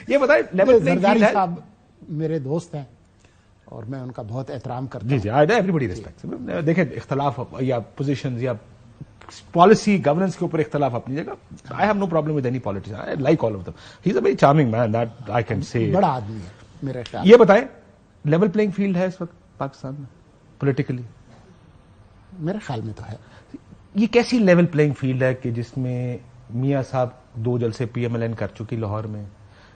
یہ بتائیں level playing Zardari field ہے. صاحب میرے دوست ہیں اور میں ان کا بہت احترام کرتا ہوں. جی ایوری بڈی ریسپیکٹ. دیکھیں اختلاف یا پوزیشنز یا پالیسی گورننس کے اوپر اختلاف اپنی جگہ. I have no problem with any politician. I like all of them. He is a very charming mean that I can say. بڑا آدمی ہے میرے خیال. یہ بتائیں لیول پلینگ فیلڈ ہے اس وقت پاکستان میں پولیٹیکلی؟ میرے خیال میں تو ہے. یہ کیسی لیول پلینگ فیلڈ ہے کہ جس میں میاں صاحب 2 جلسے پی ایم ایل این کر چکی لاہور میں,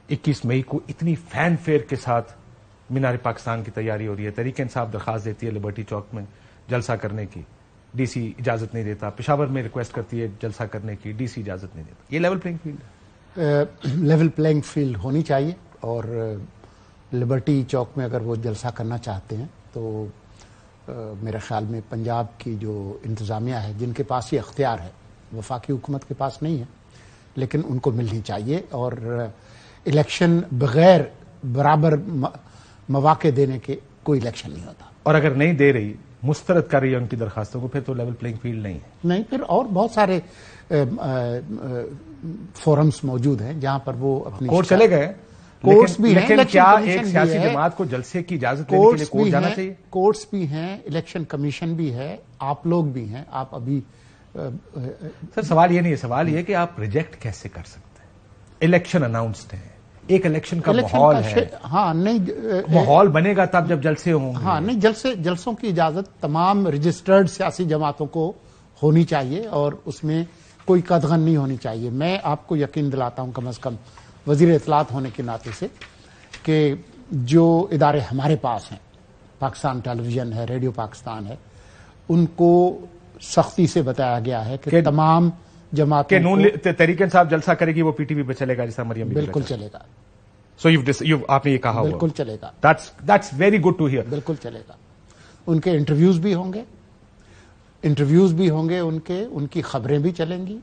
21 مئی کو اتنی فین فیئر کے ساتھ مینار پاکستان کی تیاری ہو رہی ہے, تحریک انصاف درخواست دیتی ہے لبرٹی چوک میں جلسہ کرنے کی, ڈی سی اجازت نہیں دیتا, پشاور میں ریکویسٹ کرتی ہے جلسہ کرنے کی, ڈی سی اجازت نہیں دیتا. یہ لیول پلینگ فیلڈ ہے؟ لیول پلینگ فیلڈ ہونی چاہیے, اور لبرٹی چوک میں اگر وہ جلسہ کرنا چاہتے ہیں تو میرے خیال میں پنجاب کی جو انتظامیہ ہے جن کے پاس یہ اختیار ہے, وفاقی حکومت کے پاس نہیں ہے, لیکن ان کو ملنی چاہیے. اور الیکشن بغیر برابر مواقع دینے کے کوئی الیکشن نہیں ہوتا. اور اگر نہیں دے رہی, مسترد کر رہی ہے ان کی درخواستوں کو, پھر تو لیول پلینگ فیلڈ نہیں ہے. نہیں, پھر اور بہت سارے فورمز موجود ہیں جہاں پر وہ اپنی کورٹ چلے گئے. کورٹس بھی ہیں, لیکن کیا ایک سیاسی جماعت کو جلسے کی اجازت لینے کے لیے کورٹ جانا چاہیے؟ کورٹس بھی ہیں, الیکشن کمیشن بھی ہے, آپ لوگ بھی ہیں. آپ ابھی سر سوال یہ نہیں ہے, سوال یہ ہے کہ آپ ریجیکٹ کیسے کر سکتے ہیں؟ الیکشن اناؤنسڈ ہے, ایک الیکشن کا ماحول ہے. ہاں نہیں, ماحول بنے گا تب جب جلسے ہوں گے. ہاں نہیں, جلسوں کی اجازت تمام رجسٹرڈ سیاسی جماعتوں کو ہونی چاہیے اور اس میں کوئی قدغن نہیں ہونی چاہیے. میں آپ کو یقین دلاتا ہوں کم از کم وزیر اطلاعات ہونے کے ناطے سے کہ جو ادارے ہمارے پاس ہیں, پاکستان ٹیلی ویژن ہے, ریڈیو پاکستان ہے, ان کو سختی سے بتایا گیا ہے کہ تمام جماعتوں کہ تحریک انصاف جلسہ کرے گی وہ پی ٹی وی پہ چلے گا جیسا مریم. بالکل چلے گا. سو آپ نے یہ کہا بالکل چلے گا. That's very good to hear. بالکل چلے گا. ان کے انٹرویوز بھی ہوں گے, ان کی خبریں بھی چلیں گی.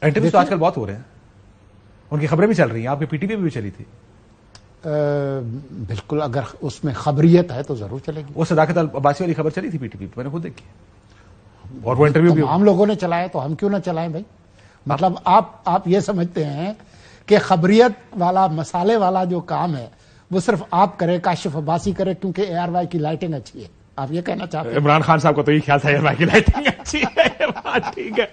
انٹرویوز تو آج کل بہت ہو رہے ہیں, ان کی خبریں بھی چل رہی ہیں. آپ کی پی ٹی وی بھی چلی تھی. بالکل, اگر اس میں خبریت ہے تو ضرور چلے گی. وہ صداقت عباسی والی خبر چلی تھی پی ٹی وی پہ, میں نے خود دیکھی, اور وہ انٹرویو بھی تمام لوگوں نے چلایا تو ہم کیوں نہ چلائیں بھائی. مطلب آپ یہ سمجھتے ہیں کہ خبریت والا, مسالے والا جو کام ہے وہ صرف آپ کرے, کاشف عباسی کرے کیونکہ اے آر وائی کی لائٹنگ اچھی ہے. آپ یہ کہنا چاہتے ہیں؟ عمران خان صاحب کو تو یہ خیال تھا اے آر وائی کی لائٹنگ اچھی ہے. ٹھیک ہے,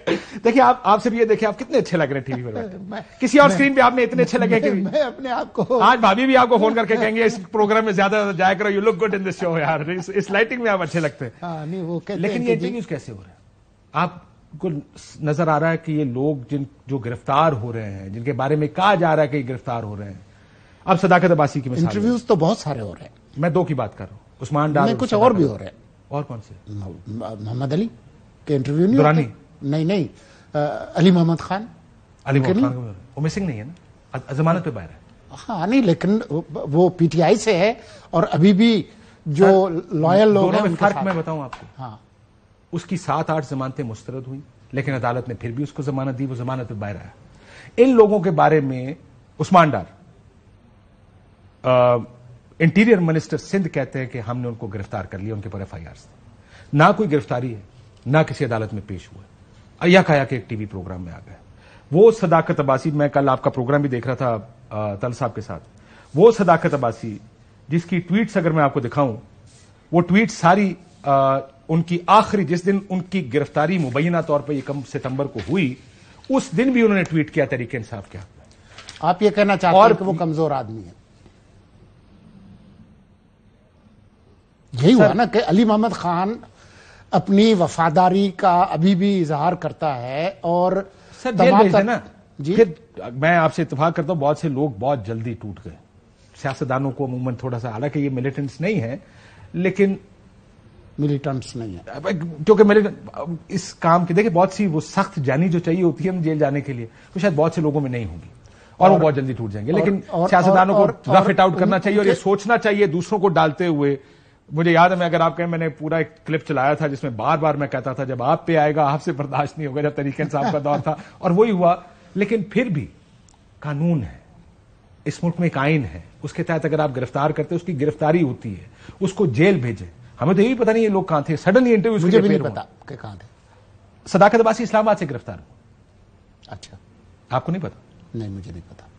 دیکھیے آپ صرف یہ دیکھیں آپ کتنے اچھے لگ رہے ہیں ٹی وی پر. کسی اور اسکرین پہ آپ نے اتنے اچھے لگے کہ میں اپنے آپ کو, آج بھابھی بھی آپ کو فون کر کے کہیں گے اس پروگرام میں زیادہ جایا کرو, یو لک گڈ ان دس شو یار, اس لائٹنگ میں آپ اچھے لگتے ہیں. ہاں نہیں, وہ کہتے ہیں. لیکن یہ انٹرویوز کیسے ہو رہے ہیں؟ آپ کو نظر آ رہا ہے کہ یہ لوگ جو گرفتار ہو رہے ہیں, جن کے بارے میں کہا جا رہا ہے کہ یہ گرفتار ہو رہے ہیں, اب صداقت عباسی کی مثال, انٹرویوز تو بہت سارے ہو رہے ہیں. میں 2 کی بات کر رہا ہوں, عثمان ڈار, میں کچھ اور بھی ہو رہے ہیں. اور کون سے؟ محمد علی کے انٹرویو نہیں دورانی, نہیں, علی محمد خان. علی محمد خان وہ مسنگ نہیں ہے نا, ضمانت پہ باہر ہے. ہاں نہیں, لیکن وہ پی ٹی آئی سے ہے اور ابھی بھی جو لوئل لوگ ہیں. فرق میں بتاؤں آپ کو, ہاں, اس کی 7-8 ضمانتیں مسترد ہوئی, لیکن عدالت نے پھر بھی اس کو ضمانت دی, وہ ضمانت پہ باہر آیا. ان لوگوں کے بارے میں عثمان ڈار, انٹیریئر منسٹر سندھ کہتے ہیں کہ ہم نے ان کو گرفتار کر لیا, ان کے پر ایف آئی آر. نہ کوئی گرفتاری ہے, نہ کسی عدالت میں پیش ہوا, یا کہا کہ ایک ٹی وی پروگرام میں آ گئے. وہ صداقت عباسی, میں کل آپ کا پروگرام بھی دیکھ رہا تھا تل صاحب کے ساتھ, وہ صداقت عباسی جس کی ٹویٹس اگر میں آپ کو دکھاؤں, وہ ٹویٹ ساری ان کی آخری, جس دن ان کی گرفتاری مبینہ طور پہ 1 ستمبر کو ہوئی, اس دن بھی انہوں نے ٹویٹ کیا تحریک انصاف کیا. آپ یہ کہنا چاہتے ہیں کہ وہ کمزور آدمی ہے؟ یہی ہوا نا کہ علی محمد خان اپنی وفاداری کا ابھی بھی اظہار کرتا ہے, اور سر جیل بھیج دینا. پھر میں آپ سے اتفاق کرتا ہوں, بہت سے لوگ بہت جلدی ٹوٹ گئے, سیاستدانوں کو عموماً تھوڑا سا, حالانکہ یہ ملیٹنٹس نہیں ہے, لیکن ملیٹنٹس نہیں ہے, کیونکہ اس کام کے دیکھیں بہت سی وہ سخت جانی جو چاہیے ہوتی ہے ہم جیل جانے کے لیے, وہ شاید بہت سے لوگوں میں نہیں ہوگی, اور وہ بہت جلدی ٹوٹ جائیں گے. لیکن سیاستدانوں کو رف اٹ آؤٹ کرنا چاہیے, اور یہ سوچنا چاہیے دوسروں کو ڈالتے ہوئے. مجھے یاد ہے, اگر آپ کہیں, میں نے پورا ایک کلپ چلایا تھا جس میں بار بار میں کہتا تھا جب آپ پہ آئے گا آپ سے برداشت نہیں ہوگا, جب تحریک انصاف کا دور تھا, اور وہی ہوا. لیکن پھر بھی قانون ہے, اس ملک میں ایک آئین ہے, اس کے تحت اگر آپ گرفتار کرتے, اس کی گرفتاری ہوتی ہے, اس کو جیل بھیجیں. ہمیں تو یہ بھی پتا نہیں یہ لوگ کہاں تھے, سڈنلی انٹرویو مجھے بھی نہیں پتا کہ کہاں تھے. صداقت عباسی اسلام آباد سے گرفتار ہو. اچھا, آپ کو نہیں پتا؟ نہیں, مجھے نہیں پتا.